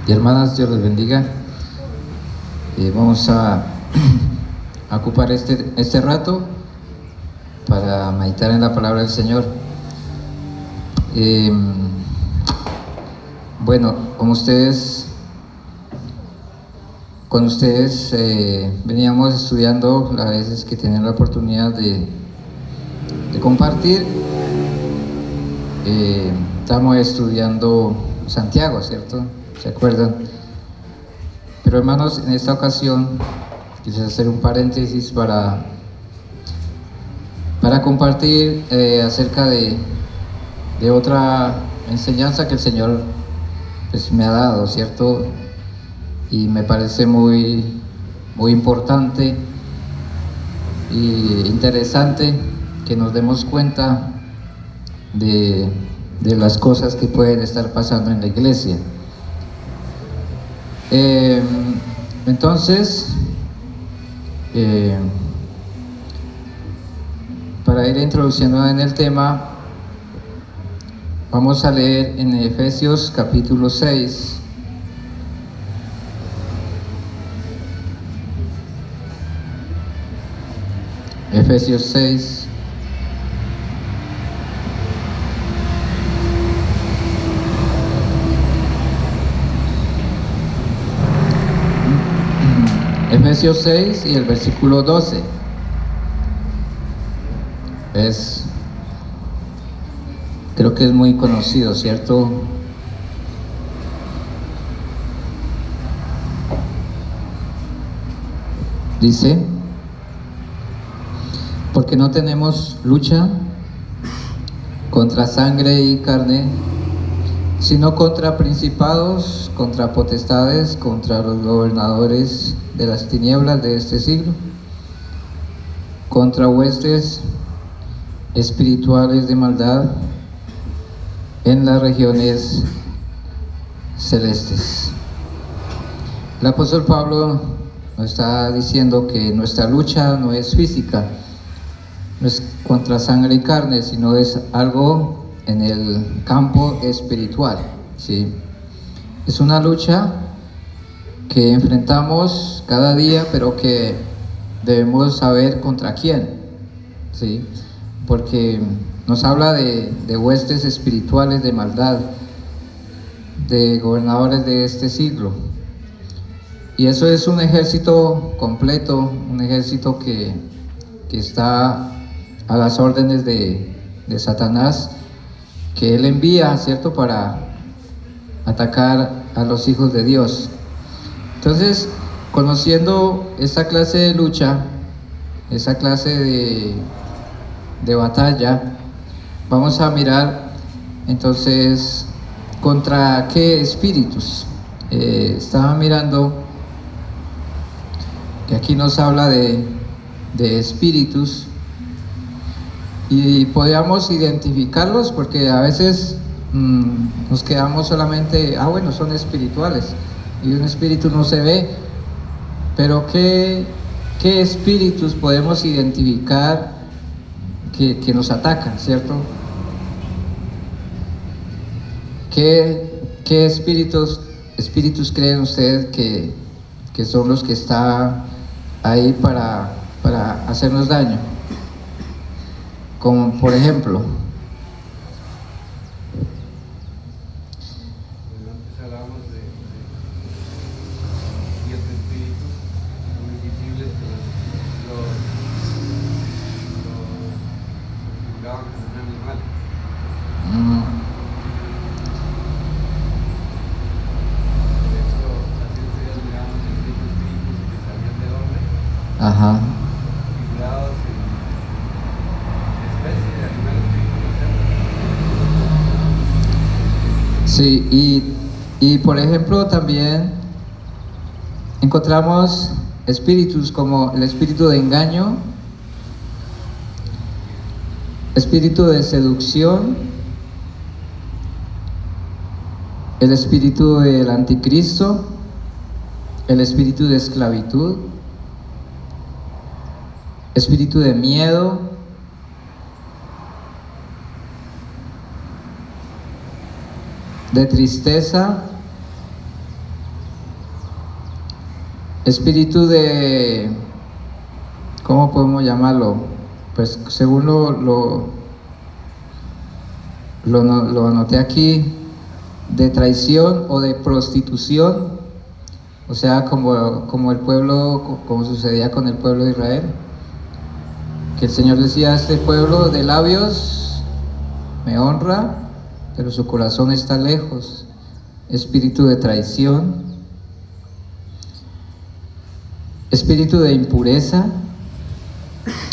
Y hermanas, Dios les bendiga. Vamos a ocupar este rato para meditar en la palabra del Señor. Bueno, con ustedes veníamos estudiando las veces que tenían la oportunidad de compartir. Estamos estudiando Santiago, ¿cierto? ¿Se acuerdan? Pero hermanos, en esta ocasión quise hacer un paréntesis para compartir acerca de otra enseñanza que el Señor pues me ha dado, ¿cierto? Y me parece muy importante e interesante que nos demos cuenta de las cosas que pueden estar pasando en la iglesia. Entonces, para ir introduciendo en el tema, vamos a leer en Efesios capítulo 6. Efesios 6. Efesios 6 y el versículo 12. Creo que es muy conocido, ¿cierto? Dice: porque no tenemos lucha contra sangre y carne, sino contra principados, contra potestades, contra los gobernadores de las tinieblas de este siglo, contra huestes espirituales de maldad en las regiones celestes. El apóstol Pablo nos está diciendo que nuestra lucha no es física, no es contra sangre y carne, sino es algo en el campo espiritual, ¿sí? Es una lucha que enfrentamos cada día, pero que debemos saber contra quién, ¿sí? Porque nos habla de huestes espirituales de maldad, de gobernadores de este siglo. Y eso es un ejército completo, un ejército que está a las órdenes de Satanás, que él envía, ¿cierto?, para atacar a los hijos de Dios. Entonces, conociendo esta clase de lucha, esa clase de batalla, vamos a mirar entonces contra qué espíritus. Estaba mirando que aquí nos habla de espíritus, y podíamos identificarlos porque a veces nos quedamos solamente, bueno, son espirituales, y un espíritu no se ve, pero ¿qué espíritus podemos identificar que nos atacan, ¿cierto? ¿Qué espíritus creen ustedes que son los que están ahí para hacernos daño? Como por ejemplo, antes hablábamos de 7 espíritus muy visibles que los juzgaban como un animal. De hecho, hace 8 días mirábamos los 7 espíritus que salían del hombre, ajá, figurados en especies de animales que conocemos. sí, y por ejemplo también encontramos espíritus como el espíritu de engaño, espíritu de seducción, el espíritu del anticristo, el espíritu de esclavitud, espíritu de miedo, de tristeza, espíritu de, ¿cómo podemos llamarlo? Pues según lo anoté aquí, de traición o de prostitución, o sea, como el pueblo, como sucedía con el pueblo de Israel, que el Señor decía: este pueblo de labios me honra, pero su corazón está lejos. Espíritu de traición, espíritu de impureza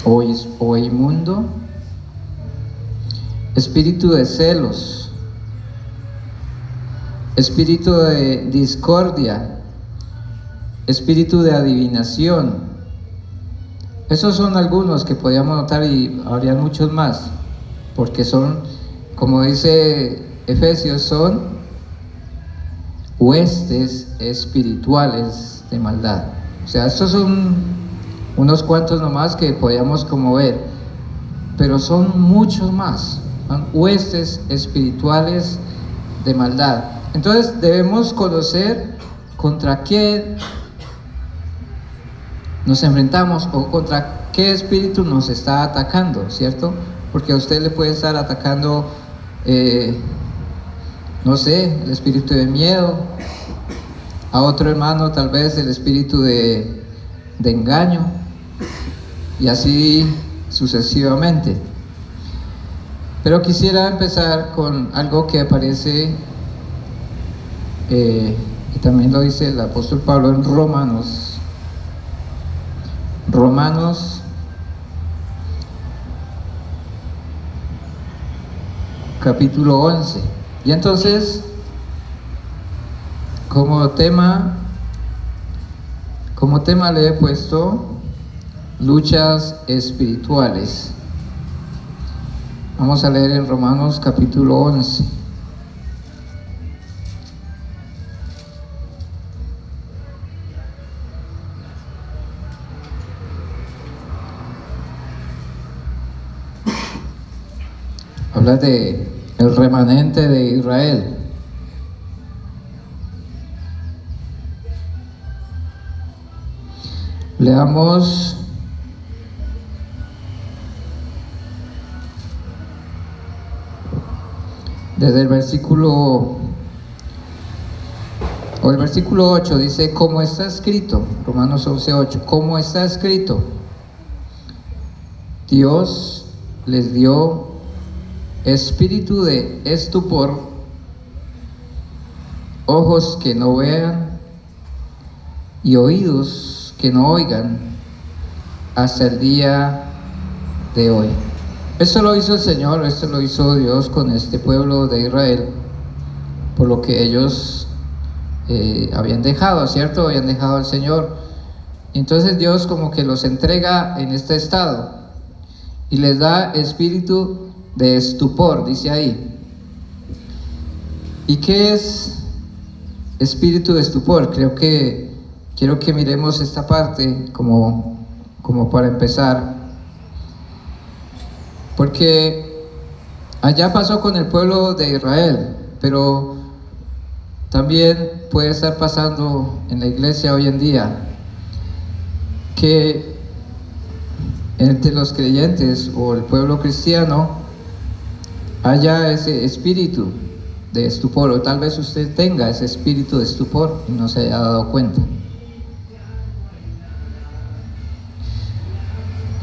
o inmundo, espíritu de celos, espíritu de discordia, espíritu de adivinación. Esos son algunos que podíamos notar, y habría muchos más, porque son, como dice Efesios, son huestes espirituales de maldad. O sea, estos son unos cuantos nomás que podíamos como ver, pero son muchos más, son huestes espirituales de maldad. Entonces debemos conocer contra qué nos enfrentamos o contra qué espíritu nos está atacando, ¿cierto? Porque a usted le puede estar atacando, no sé, el espíritu de miedo, a otro hermano tal vez el espíritu de engaño, y así sucesivamente. Pero quisiera empezar con algo que aparece, y también lo dice el apóstol Pablo en Romanos capítulo 11. Y entonces, como tema le he puesto luchas espirituales. Vamos a leer en Romanos capítulo 11. Habla de el remanente de Israel. Leamos desde el versículo 8, dice: como está escrito, Romanos 11:8, como está escrito, Dios les dio espíritu de estupor, ojos que no vean y oídos que no oigan, hasta el día de hoy. Esto lo hizo el Señor, esto lo hizo Dios con este pueblo de Israel, por lo que ellos habían dejado, ¿cierto? Habían dejado al Señor. Y entonces Dios como que los entrega en este estado y les da espíritu de estupor, dice ahí. ¿Y qué es espíritu de estupor? Quiero que miremos esta parte como para empezar, porque allá pasó con el pueblo de Israel, pero también puede estar pasando en la iglesia hoy en día, que entre los creyentes o el pueblo cristiano haya ese espíritu de estupor, o tal vez usted tenga ese espíritu de estupor y no se haya dado cuenta.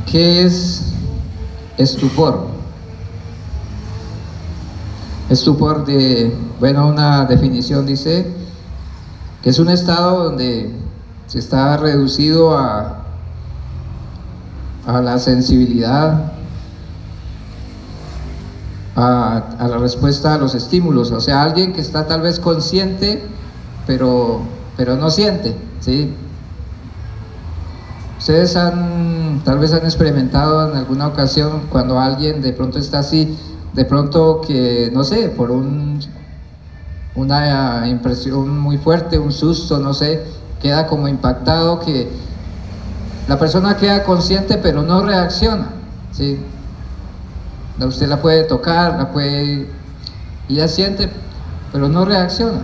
¿Qué es estupor? Estupor, una definición dice que es un estado donde se está reducido a la sensibilidad, a la respuesta a los estímulos. O sea, alguien que está tal vez consciente, pero no siente, ¿sí? Ustedes tal vez han experimentado en alguna ocasión cuando alguien de pronto está así, de pronto que, no sé, por una impresión muy fuerte, un susto, no sé, queda como impactado, que la persona queda consciente pero no reacciona, ¿sí? Usted la puede tocar, y ella siente, pero no reacciona.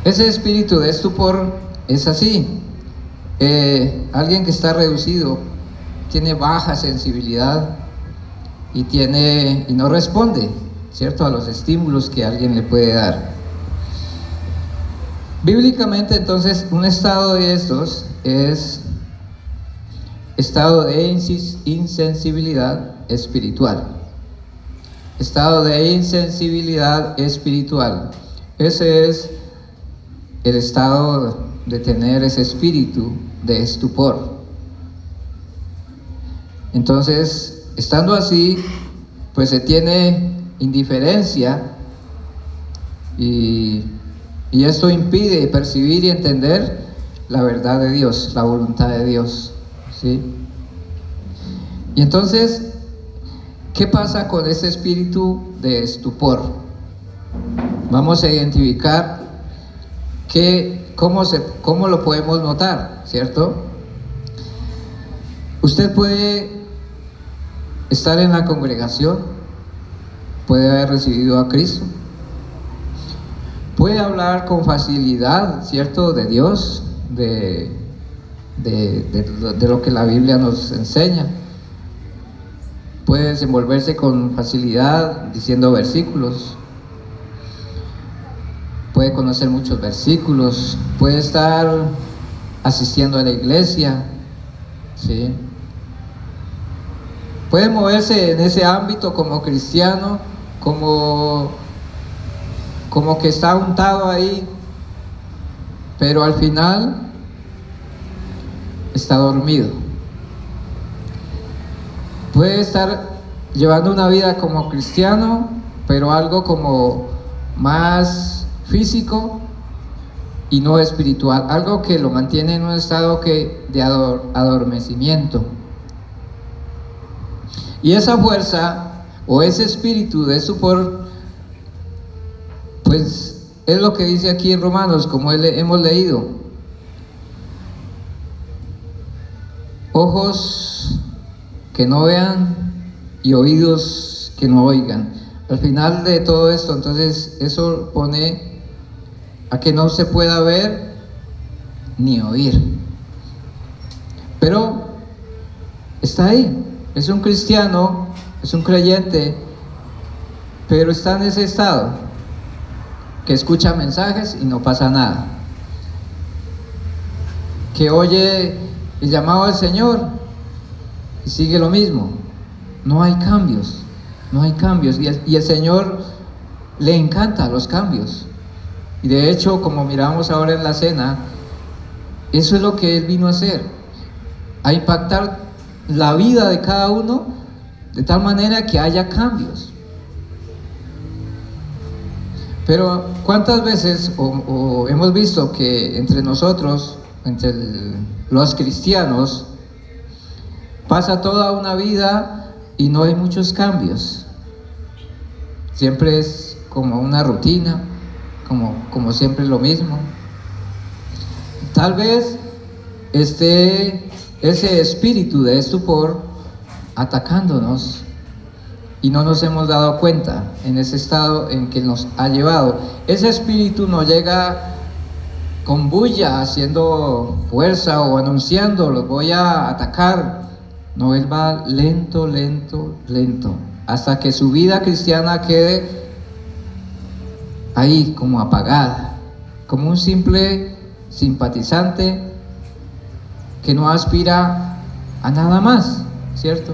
Ese espíritu de estupor es así. Alguien que está reducido tiene baja sensibilidad y no responde, ¿cierto?, a los estímulos que alguien le puede dar. Bíblicamente, entonces, un estado de estos es estado de insensibilidad espiritual. Estado de insensibilidad espiritual. Ese es el estado de tener ese espíritu de estupor. Entonces, estando así, pues se tiene indiferencia y esto impide percibir y entender la verdad de Dios, la voluntad de Dios, ¿sí? Y entonces, ¿qué pasa con ese espíritu de estupor? Vamos a identificar cómo lo podemos notar, ¿cierto? Usted puede estar en la congregación, puede haber recibido a Cristo, puede hablar con facilidad, ¿cierto?, de Dios, de lo que la Biblia nos enseña. Puede desenvolverse con facilidad diciendo versículos, puede conocer muchos versículos, puede estar asistiendo a la iglesia, ¿sí? Puede moverse en ese ámbito como cristiano, como que está untado ahí, pero al final está dormido. Puede estar llevando una vida como cristiano, pero algo como más físico y no espiritual, algo que lo mantiene en un estado de adormecimiento. Y esa fuerza o ese espíritu de estupor, pues es lo que dice aquí en Romanos, como hemos leído: ojos que no vean y oídos que no oigan. Al final de todo esto, entonces, eso pone a que no se pueda ver ni oír, pero está ahí. Es un cristiano, es un creyente, pero está en ese estado que escucha mensajes y no pasa nada, que oye el llamado del Señor y sigue lo mismo. No hay cambios, y el Señor le encanta los cambios. Y de hecho, como miramos ahora en la cena, eso es lo que Él vino a hacer, a impactar la vida de cada uno de tal manera que haya cambios. Pero ¿cuántas veces o hemos visto que entre nosotros, los cristianos, pasa toda una vida y no hay muchos cambios? Siempre es como una rutina, como siempre lo mismo. Tal vez esté ese espíritu de estupor atacándonos y no nos hemos dado cuenta en ese estado en que nos ha llevado. Ese espíritu no llega con bulla, haciendo fuerza o anunciando: los voy a atacar. No, Él va lento, hasta que su vida cristiana quede ahí como apagada, como un simple simpatizante que no aspira a nada más, ¿cierto?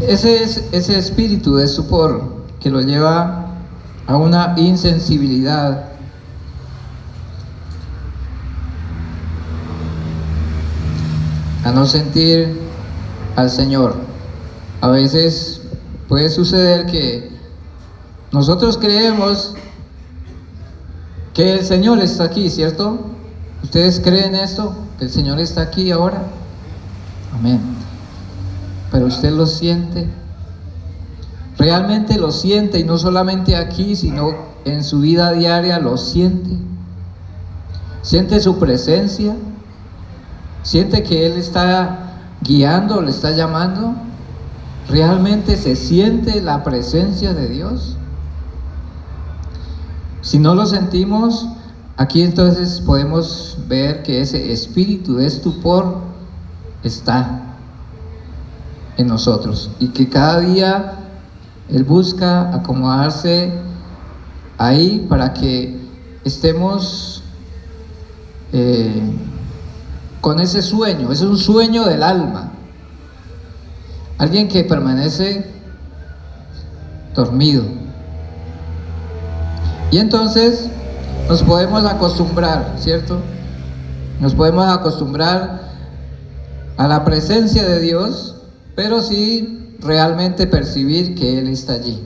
Ese es ese espíritu de estupor que lo lleva a una insensibilidad. A no sentir al Señor. A veces puede suceder que nosotros creemos que el Señor está aquí, ¿cierto? ¿Ustedes creen esto? ¿Que el Señor está aquí ahora? Amén. Pero usted lo siente. Realmente lo siente, y no solamente aquí, sino en su vida diaria lo siente. Siente su presencia. Siente que Él está guiando, le está llamando. ¿Realmente se siente la presencia de Dios? Si no lo sentimos, Aquí entonces podemos ver que ese espíritu de estupor está en nosotros y que cada día Él busca acomodarse ahí para que estemos con ese sueño. Es un sueño del alma. Alguien que permanece dormido. Y entonces nos podemos acostumbrar, ¿cierto? Nos podemos acostumbrar a la presencia de Dios, pero sí realmente percibir que Él está allí.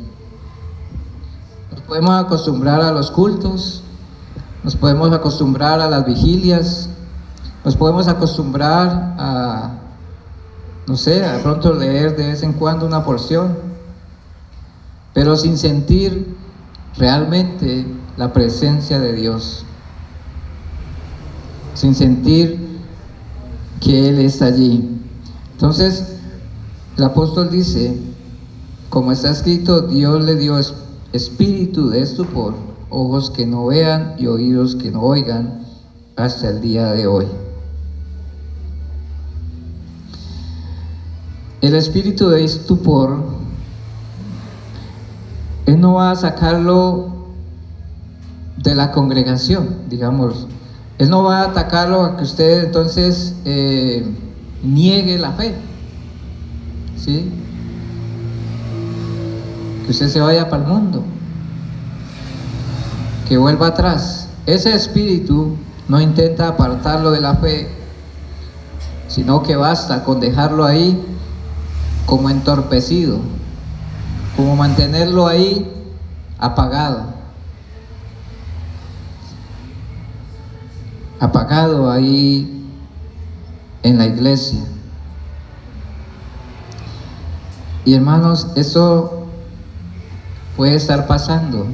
Nos podemos acostumbrar a los cultos, nos podemos acostumbrar a las vigilias, nos podemos acostumbrar a, no sé, de pronto leer de vez en cuando una porción, pero sin sentir realmente la presencia de Dios, sin sentir que Él está allí. Entonces, el apóstol dice, como está escrito, Dios le dio espíritu de estupor, ojos que no vean y oídos que no oigan, hasta el día de hoy. El espíritu de estupor, Él no va a sacarlo de la congregación, digamos. Él no va a atacarlo a que usted entonces niegue la fe, ¿sí? Que usted se vaya para el mundo, que vuelva atrás. Ese espíritu no intenta apartarlo de la fe, sino que basta con dejarlo ahí como entorpecido, como mantenerlo ahí apagado ahí en la iglesia. Y hermanos, eso puede estar pasando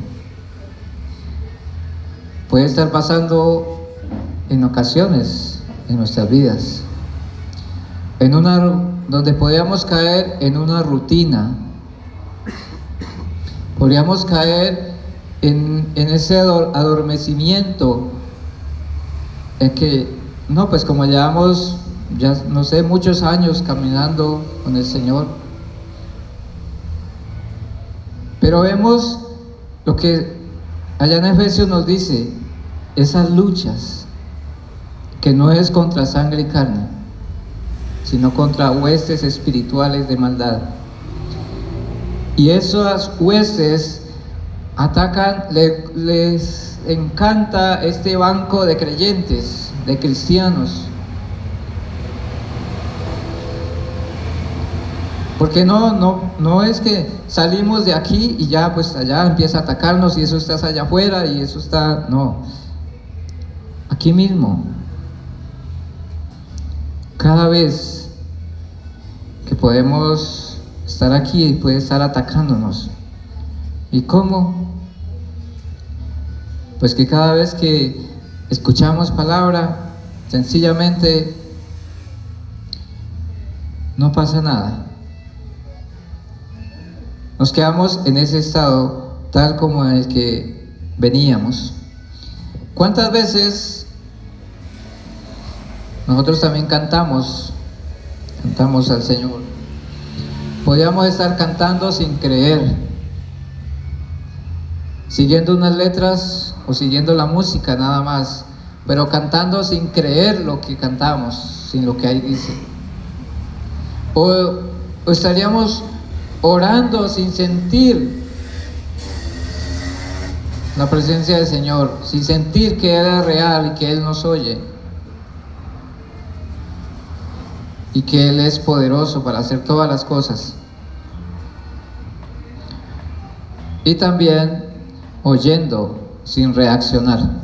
en ocasiones en nuestras vidas, donde podríamos caer en una rutina, podríamos caer en ese adormecimiento, en que, no, pues como llevamos, ya no sé, muchos años caminando con el Señor, pero vemos lo que allá en Efesios nos dice, esas luchas, que no es contra sangre y carne, sino contra huestes espirituales de maldad. Y esas huestes atacan, les encanta este banco de creyentes, de cristianos, porque no es que salimos de aquí y ya pues allá empieza a atacarnos y eso está allá afuera y eso está, no, aquí mismo, cada vez que podemos estar aquí puede estar atacándonos. ¿Y cómo? Pues que cada vez que escuchamos palabra, sencillamente no pasa nada. Nos quedamos en ese estado tal como en el que veníamos. ¿Cuántas veces nosotros también cantamos al Señor? Podríamos estar cantando sin creer, siguiendo unas letras o siguiendo la música nada más, pero cantando sin creer lo que cantamos, sin lo que ahí dice. O estaríamos orando sin sentir la presencia del Señor, sin sentir que Él es real y que Él nos oye y que Él es poderoso para hacer todas las cosas. Y también oyendo sin reaccionar.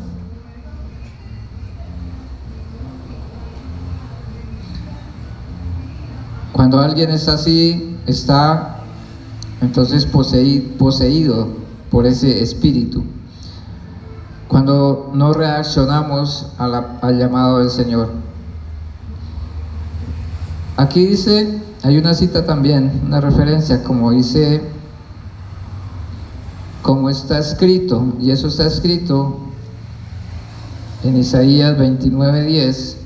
Cuando alguien está así, está entonces poseído por ese espíritu. Cuando no reaccionamos al llamado del Señor. Aquí dice, hay una cita también, una referencia, como dice, como está escrito, y eso está escrito en Isaías 29:10.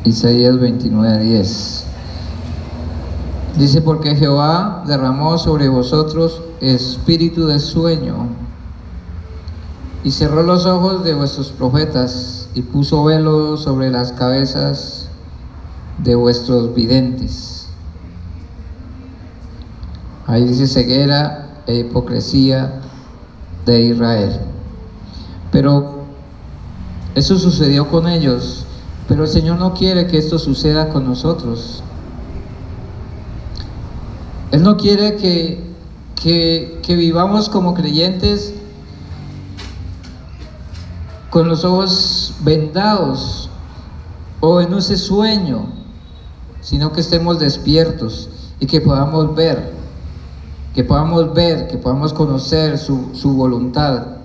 Isaías 29:10. Dice: porque Jehová derramó sobre vosotros espíritu de sueño, y cerró los ojos de vuestros profetas, y puso velo sobre las cabezas de vuestros videntes. Ahí dice: ceguera e hipocresía de Israel. Pero eso sucedió con ellos. Pero el Señor no quiere que esto suceda con nosotros. Él no quiere que vivamos como creyentes con los ojos vendados o en ese sueño, sino que estemos despiertos y que podamos ver, que podamos conocer su voluntad.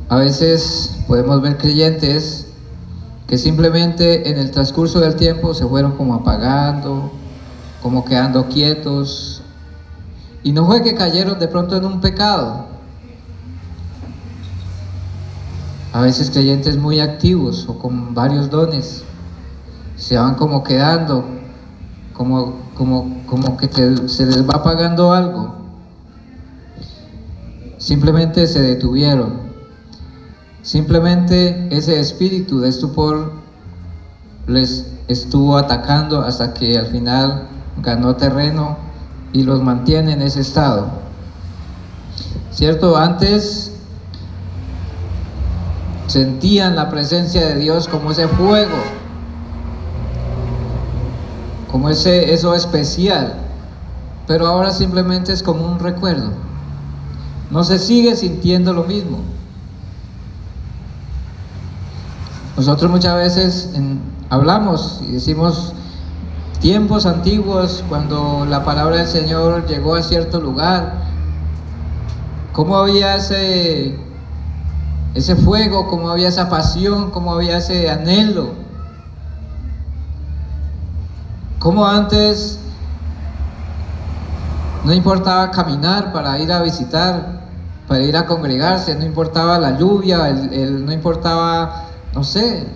A veces podemos ver creyentes que simplemente en el transcurso del tiempo se fueron como apagando, como quedando quietos, y no fue que cayeron de pronto en un pecado. A veces creyentes muy activos o con varios dones se van como quedando, como que se les va apagando algo. Simplemente se detuvieron. Simplemente ese espíritu de estupor les estuvo atacando hasta que al final ganó terreno y los mantiene en ese estado. ¿Cierto? Antes sentían la presencia de Dios como ese fuego, como eso especial, pero ahora simplemente es como un recuerdo. No se sigue sintiendo lo mismo. Nosotros muchas veces hablamos y decimos tiempos antiguos, cuando la palabra del Señor llegó a cierto lugar, cómo había ese fuego, cómo había esa pasión, cómo había ese anhelo, cómo antes no importaba caminar para ir a visitar, para ir a congregarse, no importaba la lluvia, no importaba, no sé,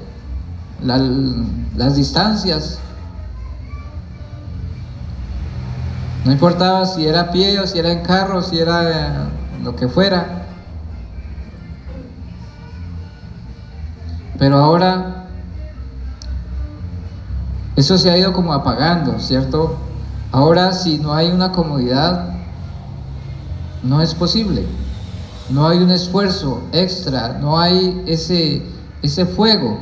las distancias. No importaba si era a pie o si era en carro, si era lo que fuera. Pero ahora eso se ha ido como apagando, ¿cierto? Ahora, si no hay una comodidad, no es posible. No hay un esfuerzo extra, no hay ese fuego,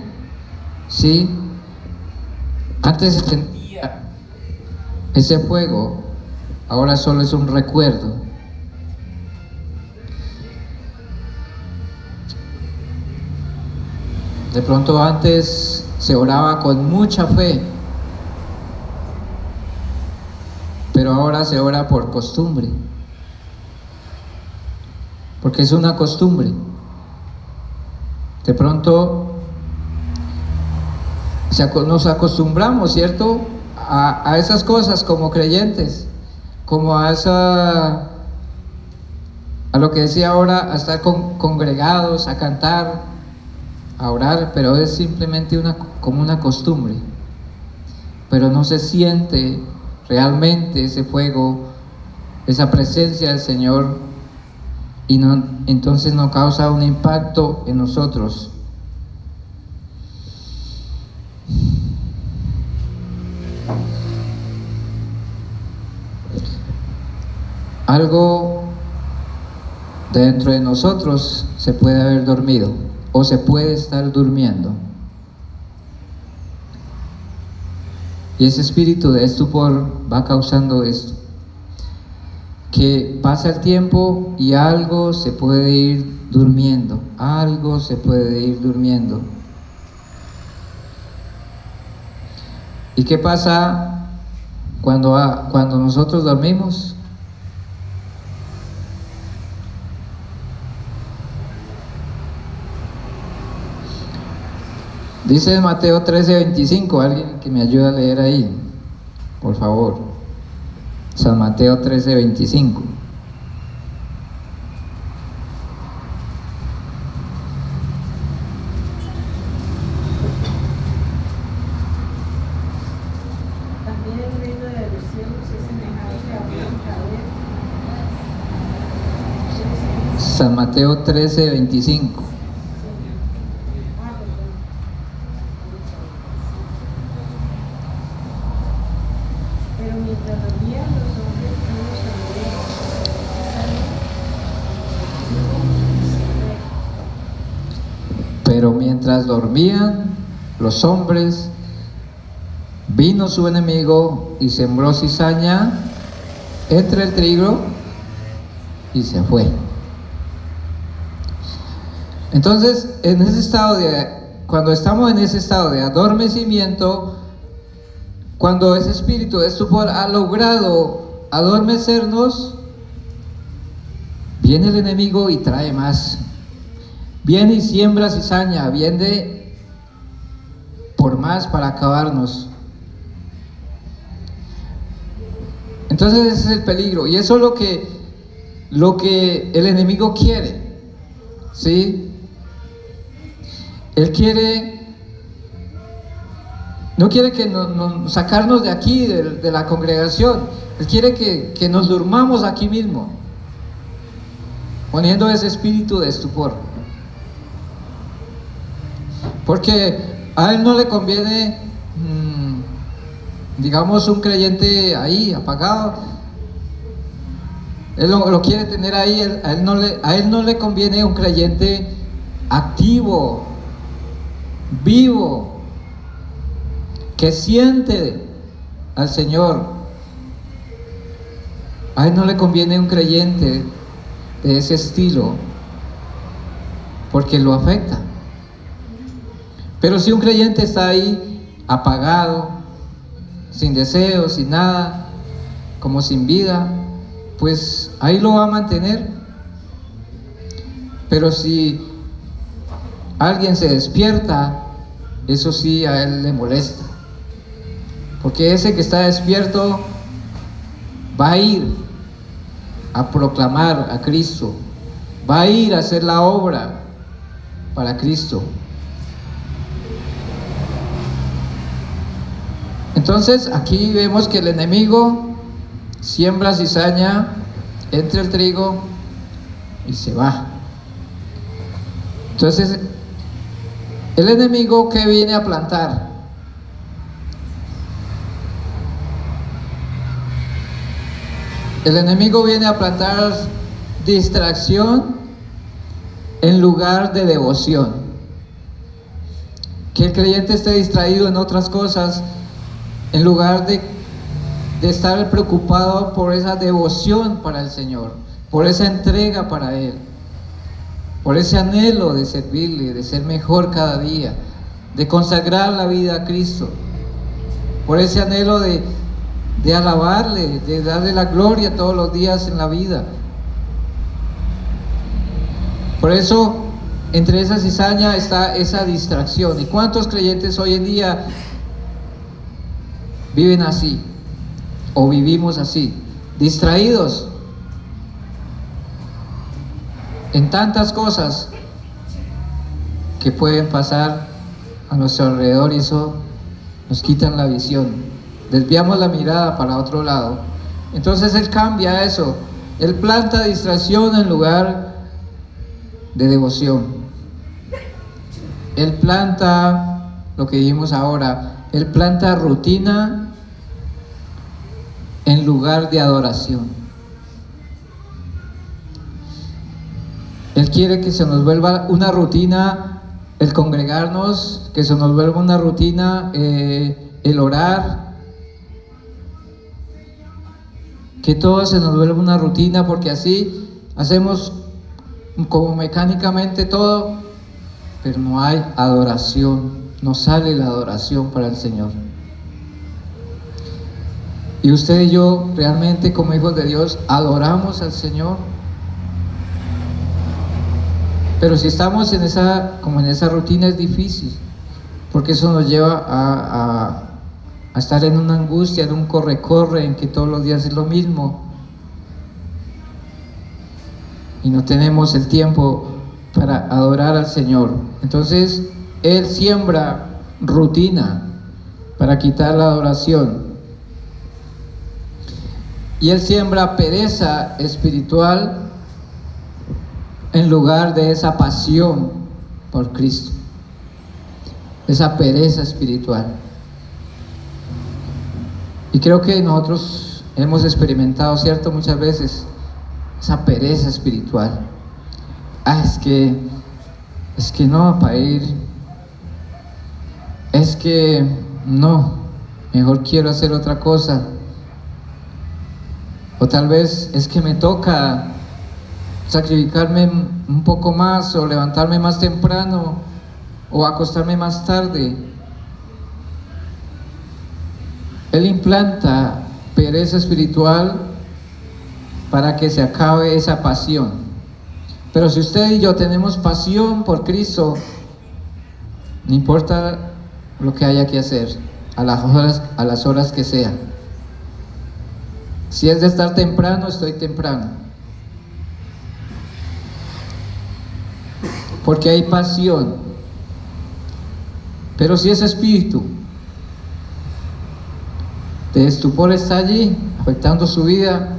¿sí? Antes se sentía ese fuego, ahora solo es un recuerdo. De pronto antes se oraba con mucha fe, pero ahora se ora por costumbre, porque es una costumbre. De pronto nos acostumbramos, ¿cierto?, a esas cosas como creyentes, como a lo que decía ahora, a estar congregados, a cantar, a orar, pero es simplemente como una costumbre, pero no se siente realmente ese fuego, esa presencia del Señor, y entonces no causa un impacto en nosotros. Algo dentro de nosotros se puede haber dormido o se puede estar durmiendo, y ese espíritu de estupor va causando esto, que pasa el tiempo y algo se puede ir durmiendo, ¿Y qué pasa cuando nosotros dormimos? Dice Mateo 13:25, alguien que me ayude a leer ahí, por favor. San Mateo 13:25. También el reino de los cielos es semejante a un cadena. San Mateo 13:25. Pero mientras dormían los hombres unos también. Pero mientras dormían los hombres, vino su enemigo y sembró cizaña entre el trigo y se fue. Entonces, cuando estamos en ese estado de adormecimiento, cuando ese espíritu de estupor ha logrado adormecernos, viene el enemigo y trae más. Viene y siembra cizaña, viene por más para acabarnos. Entonces ese es el peligro, y eso es lo que el enemigo quiere, ¿sí? Él no quiere que sacarnos de aquí, de la congregación. Él quiere que nos durmamos aquí mismo, poniendo ese espíritu de estupor. Porque a él no le conviene, digamos, un creyente ahí, apagado. Él lo quiere tener ahí. A él no le conviene un creyente activo, vivo, que siente al Señor. A él no le conviene un creyente de ese estilo, porque lo afecta. Pero si un creyente está ahí apagado, sin deseo, sin nada, como sin vida, pues ahí lo va a mantener. Pero si alguien se despierta, eso sí a él le molesta, porque ese que está despierto va a ir a proclamar a Cristo, va a ir a hacer la obra para Cristo. Entonces aquí vemos que el enemigo siembra cizaña entre el trigo y se va. Entonces, el enemigo, ¿qué viene a plantar? El enemigo viene a plantar distracción en lugar de devoción. Que el creyente esté distraído en otras cosas, en lugar de estar preocupado por esa devoción para el Señor, por esa entrega para Él, por ese anhelo de servirle, de ser mejor cada día, de consagrar la vida a Cristo, por ese anhelo de alabarle, de darle la gloria todos los días en la vida. Por eso, entre esa cizaña está esa distracción. ¿Y cuántos creyentes hoy en día viven así, o vivimos así, distraídos en tantas cosas que pueden pasar a nuestro alrededor, y eso nos quitan la visión, desviamos la mirada para otro lado? Entonces Él cambia eso, Él planta distracción en lugar de devoción. Él planta lo que dijimos ahora, Él planta rutina en lugar de adoración. Él quiere que se nos vuelva una rutina el congregarnos, que se nos vuelva una rutina el orar, que todo se nos vuelva una rutina, porque así hacemos como mecánicamente todo, pero no hay adoración, no sale la adoración para el Señor. Y usted y yo realmente como hijos de Dios adoramos al Señor. Pero si estamos en esa rutina es difícil, porque eso nos lleva a estar en una angustia, en un corre-corre, en que todos los días es lo mismo. Y no tenemos el tiempo para adorar al Señor. Entonces, Él siembra rutina para quitar la adoración. Y Él siembra pereza espiritual en lugar de esa pasión por Cristo. Esa pereza espiritual. Y creo que nosotros hemos experimentado, ¿cierto? Muchas veces esa pereza espiritual. Es que no, para ir. Es que no, mejor quiero hacer otra cosa. O tal vez es que me toca sacrificarme un poco más, o levantarme más temprano, o acostarme más tarde. Él implanta pereza espiritual para que se acabe esa pasión. Pero si usted y yo tenemos pasión por Cristo, no importa lo que haya que hacer, a las horas que sea. Si es de estar temprano, estoy temprano. Porque hay pasión. Pero si ese espíritu de estupor está allí, afectando su vida,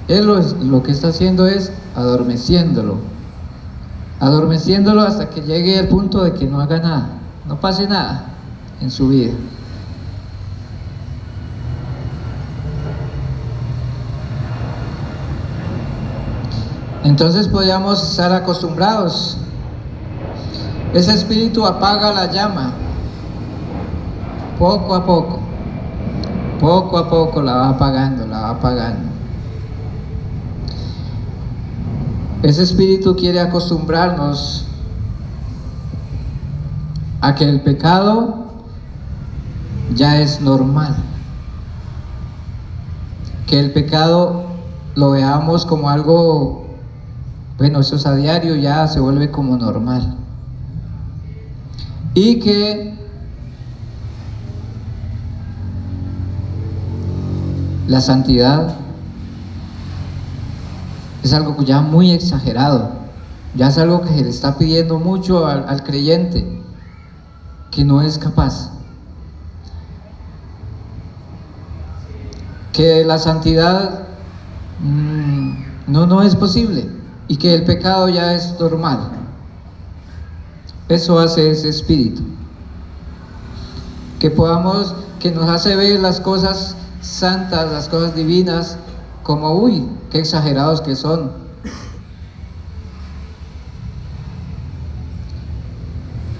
Él lo que está haciendo es adormeciéndolo hasta que llegue al punto de que no haga nada, no pase nada en su vida. Entonces podríamos estar acostumbrados. Ese espíritu apaga la llama, poco a poco la va apagando. Ese espíritu quiere acostumbrarnos a que el pecado ya es normal, que el pecado lo veamos como algo, bueno, eso es a diario, ya se vuelve como normal, y que la santidad es algo ya muy exagerado, ya es algo que se le está pidiendo mucho al creyente, que no es capaz, que la santidad no es posible, y que el pecado ya es normal. Eso hace ese espíritu, que nos hace ver las cosas santas, las cosas divinas, como uy, qué exagerados que son.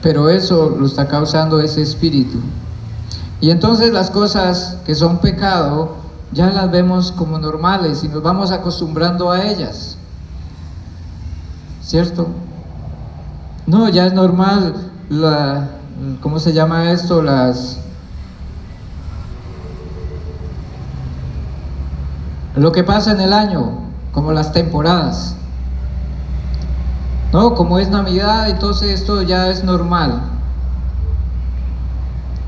Pero eso lo está causando ese espíritu. Y entonces las cosas que son pecado ya las vemos como normales y nos vamos acostumbrando a ellas, ¿cierto? No, ya es normal ¿cómo se llama esto? Lo que pasa en el año, como las temporadas. No, como es Navidad, entonces esto ya es normal.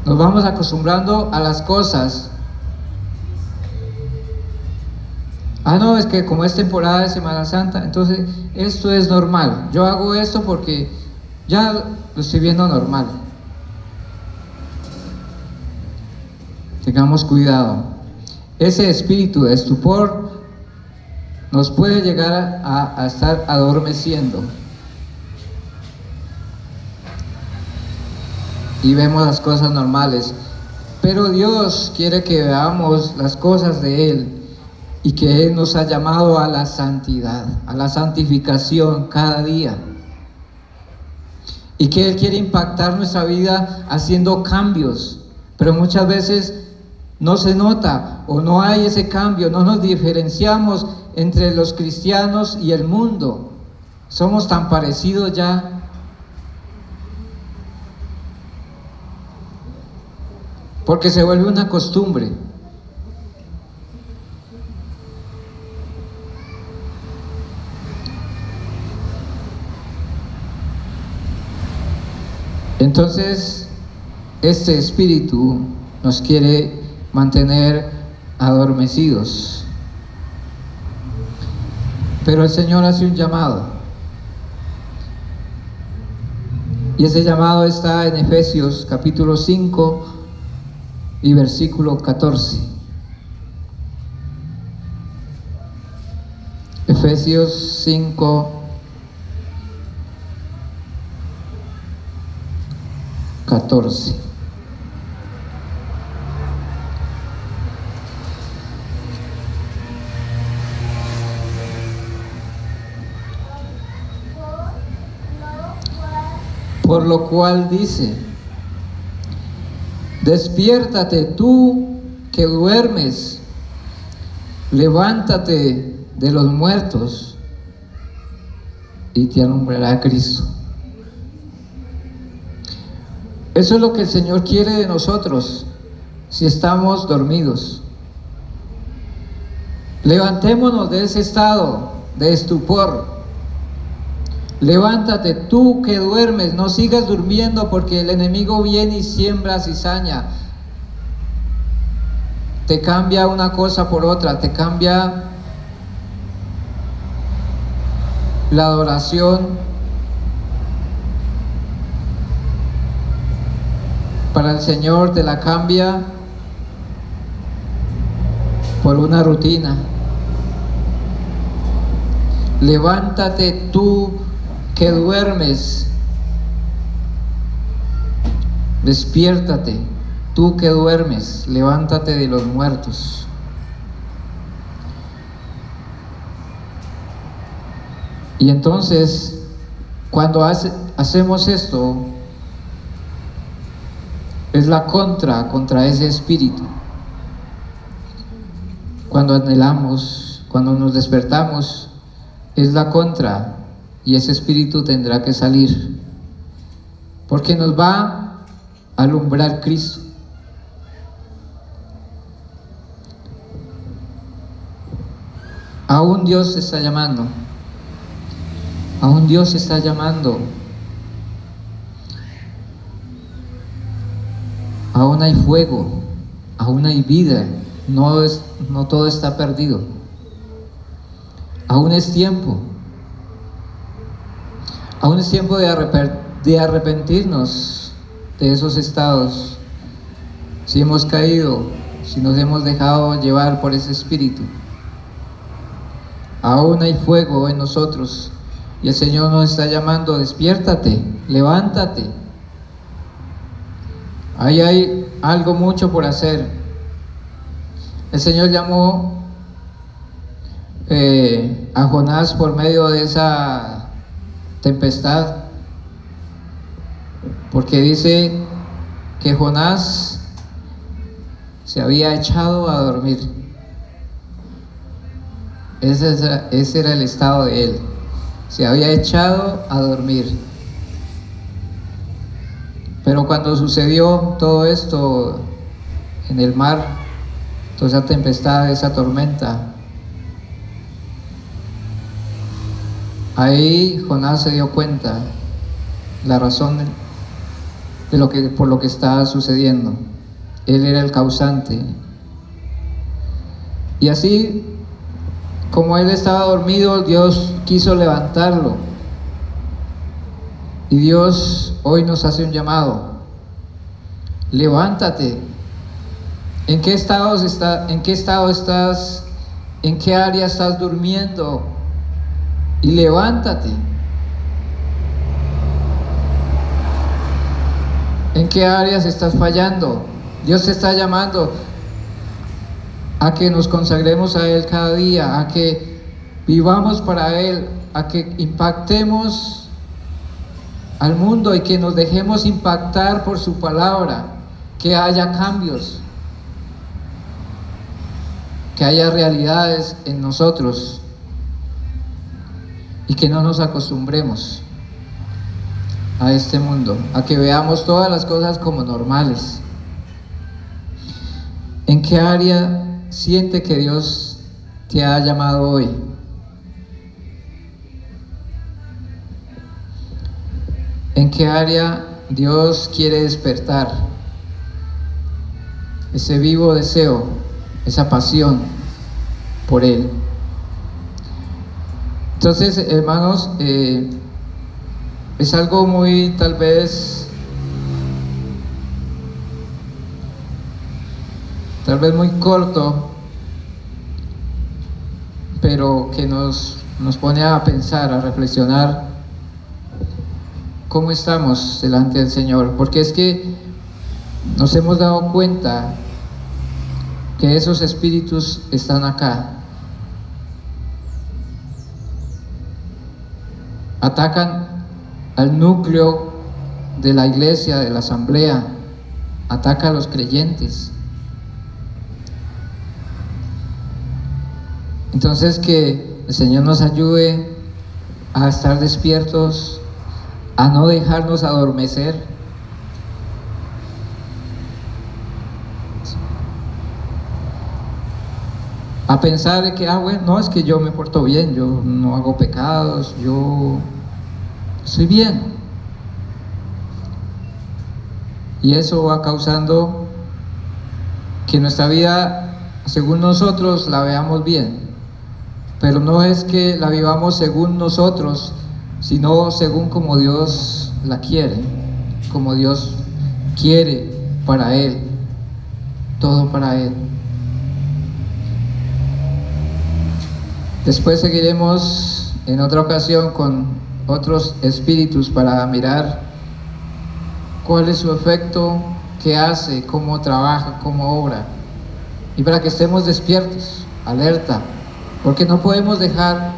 Nos vamos acostumbrando a las cosas. No, es que como es temporada de Semana Santa, entonces esto es normal. Yo hago esto porque ya lo estoy viendo normal. Tengamos cuidado. Ese espíritu de estupor nos puede llegar a estar adormeciendo. Y vemos las cosas normales. Pero Dios quiere que veamos las cosas de Él y que Él nos ha llamado a la santidad, a la santificación cada día. Y que Él quiere impactar nuestra vida haciendo cambios, pero muchas veces no se nota o no hay ese cambio, no nos diferenciamos entre los cristianos y el mundo. Somos tan parecidos ya. Porque se vuelve una costumbre. Entonces, este espíritu nos quiere mantener adormecidos. Pero el Señor hace un llamado. Y ese llamado está en Efesios capítulo 5 y versículo 14. Efesios 5, 14. Por lo cual dice: despiértate tú que duermes, levántate de los muertos y te alumbrará Cristo. Eso es lo que el Señor quiere de nosotros si estamos dormidos. Levantémonos de ese estado de estupor. Levántate tú que duermes, no sigas durmiendo, porque el enemigo viene y siembra cizaña. Te cambia una cosa por otra, te cambia la adoración para el Señor, te la cambia por una rutina. Levántate tú que duermes, despiértate tú que duermes, levántate de los muertos. Y entonces, cuando hacemos esto, es la contra ese espíritu. Cuando anhelamos, cuando nos despertamos, es la contra, y ese espíritu tendrá que salir, porque nos va a alumbrar Cristo. Aún Dios está llamando, aún Dios está llamando, aún hay fuego, aún hay vida, no todo está perdido, aún es tiempo. Aún es tiempo de arrepentirnos de esos estados, si hemos caído, si nos hemos dejado llevar por ese espíritu. Aún hay fuego en nosotros y el Señor nos está llamando: despiértate, levántate. Ahí hay algo mucho por hacer. El Señor llamó a Jonás por medio de esa tempestad, porque dice que Jonás se había echado a dormir. Ese era el estado de él, se había echado a dormir. Pero cuando sucedió todo esto en el mar, toda esa tempestad, esa tormenta, ahí Jonás se dio cuenta la razón de por lo que estaba sucediendo. Él era el causante. Y así como él estaba dormido, Dios quiso levantarlo. Y Dios hoy nos hace un llamado: levántate. ¿En qué estado estás? ¿En qué área estás durmiendo? Y levántate. ¿En qué áreas estás fallando? Dios te está llamando a que nos consagremos a Él cada día, a que vivamos para Él, a que impactemos al mundo y que nos dejemos impactar por su palabra, que haya cambios, que haya realidades en nosotros. Y que no nos acostumbremos a este mundo, a que veamos todas las cosas como normales. ¿En qué área siente que Dios te ha llamado hoy? ¿En qué área Dios quiere despertar ese vivo deseo, esa pasión por Él. Entonces, hermanos, es algo muy, tal vez muy corto, pero que nos pone a pensar, a reflexionar cómo estamos delante del Señor, porque es que nos hemos dado cuenta que esos espíritus están acá, atacan al núcleo de la iglesia, de la asamblea, ataca a los creyentes. Entonces, que el Señor nos ayude a estar despiertos, a no dejarnos adormecer. A pensar de que, bueno, no, es que yo me porto bien, yo no hago pecados, yo estoy bien. Y eso va causando que nuestra vida, según nosotros, la veamos bien. Pero no es que la vivamos según nosotros, sino según como Dios la quiere, como Dios quiere para Él, todo para Él. Después seguiremos en otra ocasión con otros espíritus para mirar cuál es su efecto, qué hace, cómo trabaja, cómo obra, y para que estemos despiertos, alerta, porque no podemos dejar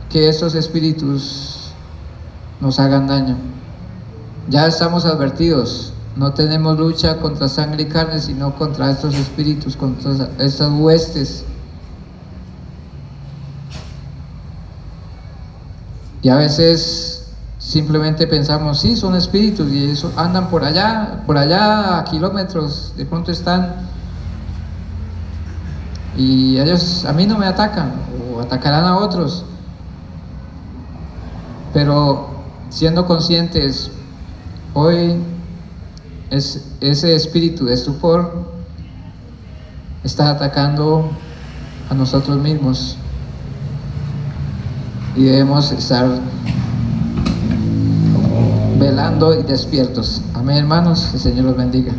que esos espíritus nos hagan daño. Ya estamos advertidos, no tenemos lucha contra sangre y carne, sino contra estos espíritus, contra estas huestes. Y a veces simplemente pensamos, sí, son espíritus y eso, andan por allá a kilómetros, de pronto están, y ellos a mí no me atacan, o atacarán a otros. Pero siendo conscientes, hoy ese espíritu de estupor está atacando a nosotros mismos. Y debemos estar velando y despiertos. Amén, hermanos. El Señor los bendiga.